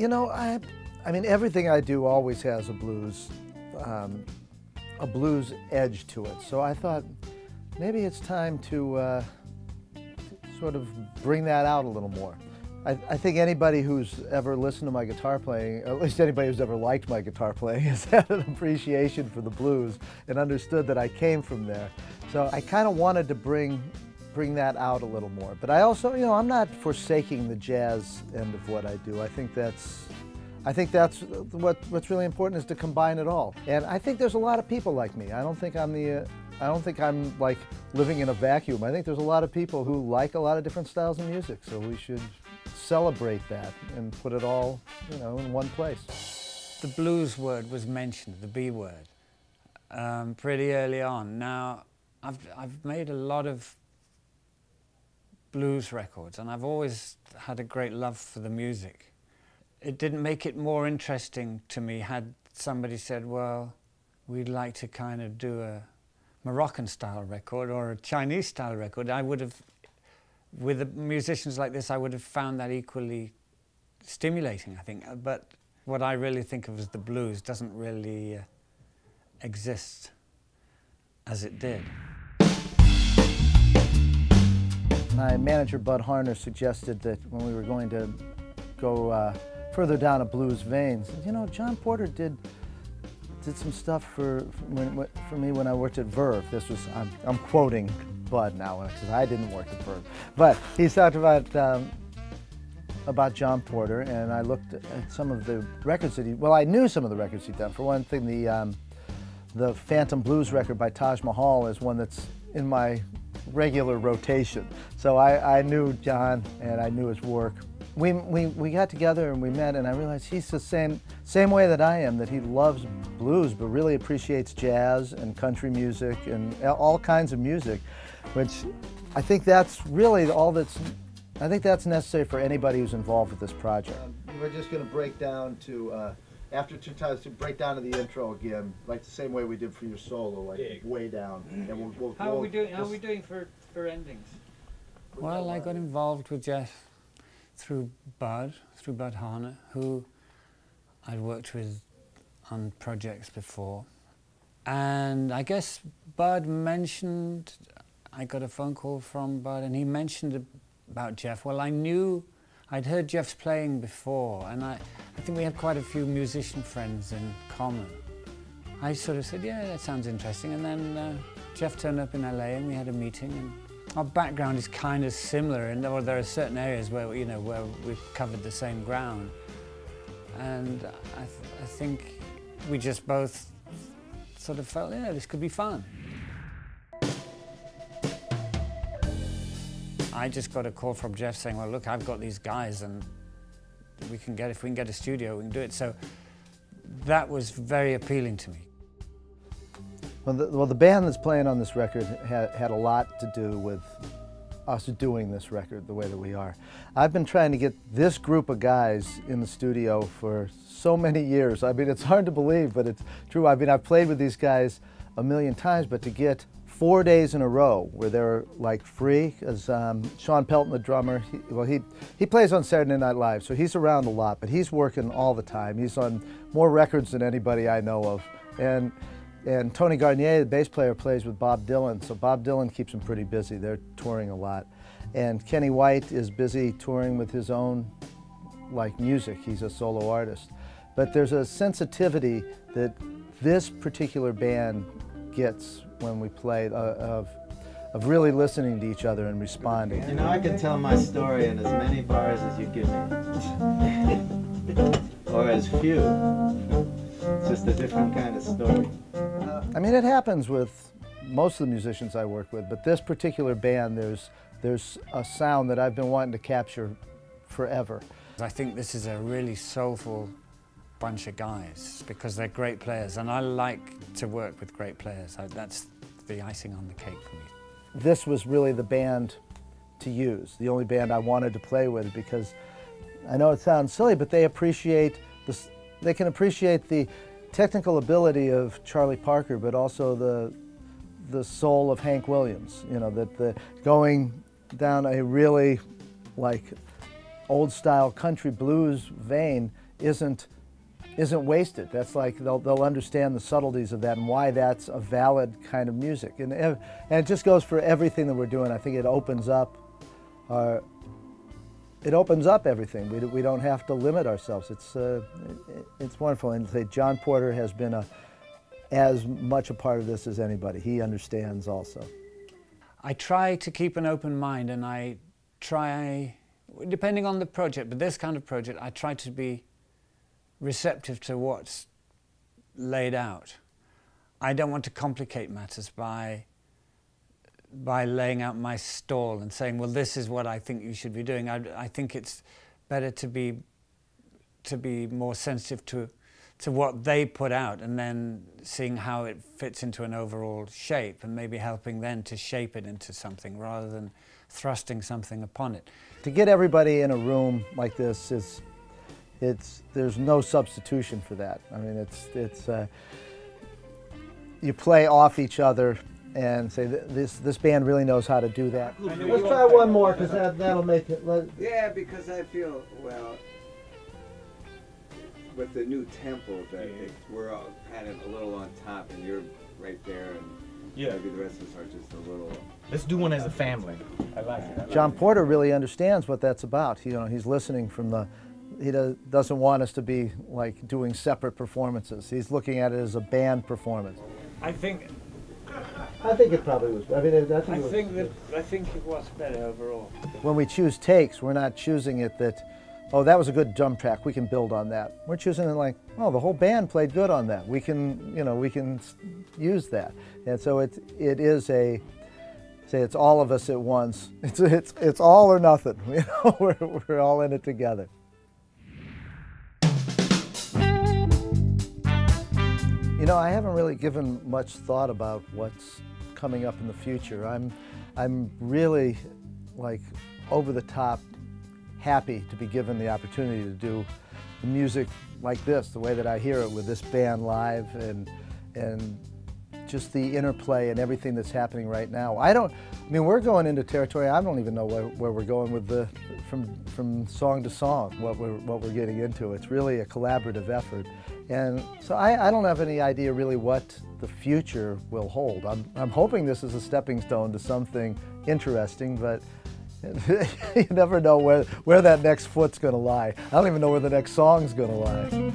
You know, I mean, everything I do always has a blues edge to it. So I thought maybe it's time to sort of bring that out a little more. I think anybody who's ever listened to my guitar playing, or at least anybody who's ever liked my guitar playing, has had an appreciation for the blues and understood that I came from there. So I kind of wanted to bring that out a little more. But I also, you know, I'm not forsaking the jazz end of what I do. I think that's what's really important, is to combine it all. And I think there's a lot of people like me. I don't think I'm like living in a vacuum. I think there's a lot of people who like a lot of different styles of music. So we should celebrate that and put it all, you know, in one place. The blues word was mentioned, the B word, pretty early on. Now, I've made a lot of blues records, and I've always had a great love for the music. It didn't make it more interesting to me had somebody said, well, we'd like to kind of do a Moroccan style record or a Chinese style record. I would have, with the musicians like this, I would have found that equally stimulating, I think. But what I really think of as the blues doesn't really exist as it did. My manager, Bud Harner, suggested that when we were going to go further down a blues vein, said, you know, John Porter did some stuff for me when I worked at Verve. This was, I'm quoting Bud now, because I didn't work at Verve. But he talked about John Porter, and I looked at some of the records that I knew some of the records he'd done. For one thing, the Phantom Blues record by Taj Mahal is one that's in my regular rotation. So I knew John, and I knew his work. We got together and we met, and I realized he's the same way that I am, that he loves blues but really appreciates jazz and country music and all kinds of music, which I think that's really I think that's necessary for anybody who's involved with this project. We're just going to break down to, after 2 times, to break down to the intro again, like the same way we did for your solo, like way down. And How are we doing for endings? Well, I got involved with Jeff through Bud Harner, who I'd worked with on projects before. And I guess Bud mentioned, I got a phone call from Bud, and he mentioned about Jeff. Well, I'd heard Jeff's playing before, and I think we had quite a few musician friends in common. I sort of said, yeah, that sounds interesting. And then Jeff turned up in LA, and we had a meeting. And our background is kind of similar, and there are certain areas where, you know, where we've covered the same ground. And I think we just both sort of felt, yeah, this could be fun. I just got a call from Jeff saying, well, look, I've got these guys, and if we can get a studio, we can do it. So that was very appealing to me. Well, the band that's playing on this record had a lot to do with us doing this record the way that we are. I've been trying to get this group of guys in the studio for so many years. I mean, it's hard to believe, but it's true. I mean, I've played with these guys a million times, but to get 4 days in a row where they're like free, because Sean Pelton, the drummer, he plays on Saturday Night Live, so he's around a lot, but he's working all the time. He's on more records than anybody I know of. And Tony Garnier, the bass player, plays with Bob Dylan, so Bob Dylan keeps him pretty busy. They're touring a lot. And Kenny White is busy touring with his own, like, music. He's a solo artist. But there's a sensitivity that this particular band gets when we play of really listening to each other and responding. You know, I can tell my story in as many bars as you give me. Or as few. It's just a different kind of story. I mean, it happens with most of the musicians I work with, but this particular band, there's a sound that I've been wanting to capture forever. I think this is a really soulful bunch of guys because they're great players, and I like to work with great players. That's the icing on the cake for me. This was really the band to use, the only band I wanted to play with, because I know it sounds silly, but they can appreciate the technical ability of Charlie Parker, but also the soul of Hank Williams. You know, that going down a really like old style country blues vein isn't wasted. That's like they'll understand the subtleties of that and why that's a valid kind of music. And it just goes for everything that we're doing. I think it opens up everything. We don't have to limit ourselves. It's wonderful. And say John Porter has been as much a part of this as anybody. He understands also. I try to keep an open mind, and I try, depending on the project, but this kind of project, I try to be receptive to what's laid out. I don't want to complicate matters by laying out my stall and saying, well, this is what I think you should be doing. I think it's better to be more sensitive to what they put out, and then seeing how it fits into an overall shape, and maybe helping then to shape it into something rather than thrusting something upon it. To get everybody in a room like this there's no substitution for that. I mean, you play off each other and say this band really knows how to do that. Let's try one more, because that'll make it. Yeah, because I feel, well, with the new tempo that we're all kind of a little on top, and you're right there, and maybe the rest of us are just a little. Let's do one as a family. I like it. John Porter really understands what that's about. He's listening from the. He doesn't want us to be like doing separate performances. He's looking at it as a band performance. I think it probably was. I mean, I think it was better overall. When we choose takes, we're not choosing it that, oh, that was a good drum track, we can build on that. We're choosing it like, oh, the whole band played good on that. We can use that. And so it is a. Say it's all of us at once. It's all or nothing. We're all in it together. I haven't really given much thought about what's coming up in the future. I'm really like over the top happy to be given the opportunity to do the music like this, the way that I hear it with this band live, and just the interplay and everything that's happening right now. We're going into territory I don't even know where we're going with from song to song, what we're getting into. It's really a collaborative effort. And so I don't have any idea really what the future will hold. I'm hoping this is a stepping stone to something interesting, but you never know where that next foot's going to lie. I don't even know where the next song's going to lie.